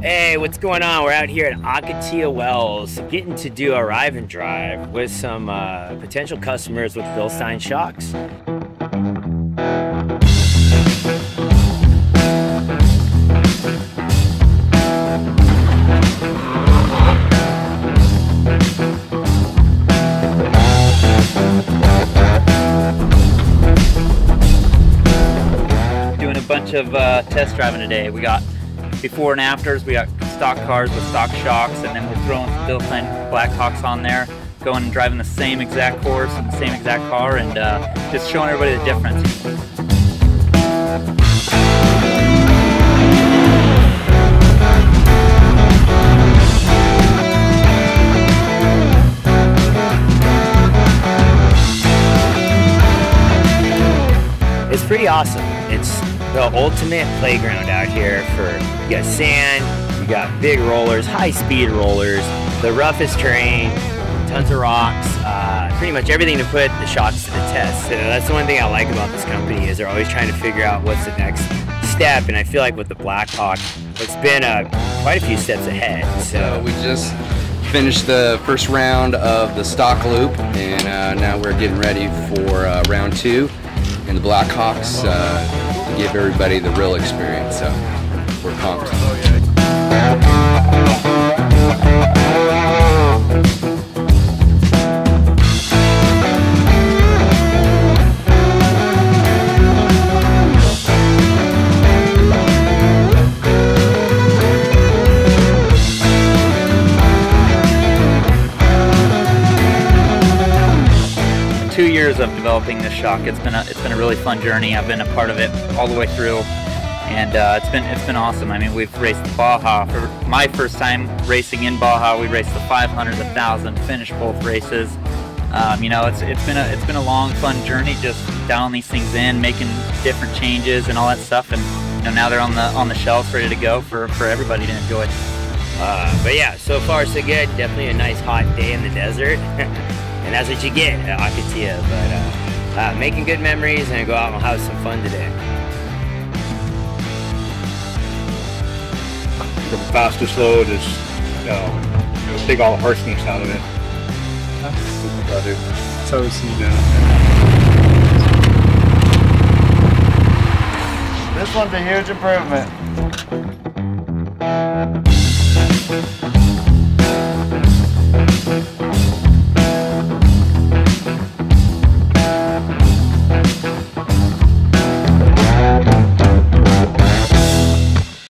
Hey, what's going on? We're out here at Ocotillo Wells, getting to do a arrive and drive with some potential customers with BILSTEIN shocks. Doing a bunch of test driving today. We got before and afters. We got stock cars with stock shocks, and then we're throwing some BILSTEIN Black Hawks on there, going and driving the same exact course and the same exact car, and just showing everybody the difference. It's pretty awesome. It's the ultimate playground out here for, you got sand, you got big rollers, high-speed rollers, the roughest terrain, tons of rocks, pretty much everything to put the shocks to the test. So that's the one thing I like about this company, is they're always trying to figure out what's the next step, and I feel like with the Black Hawk, it's been quite a few steps ahead. So we just finished the first round of the stock loop, and now we're getting ready for round 2 in the Black Hawks to give everybody the real experience. So we're pumped. 2 years of developing this shock. It's been a really fun journey. I've been a part of it all the way through, and it's been awesome. I mean, we've raced the Baja for my first time racing in Baja. We raced the 500, the 1000, finished both races. You know, it's been a long, fun journey, just dialing these things in, making different changes and all that stuff. And you know, now they're on the shelves, ready to go for everybody to enjoy. But yeah, so far so good. Definitely a nice hot day in the desert. And that's what you get at Ocotillo. But making good memories, and go out and have some fun today. The fastest load is take all the harshness out of it. So it's This one's a huge improvement.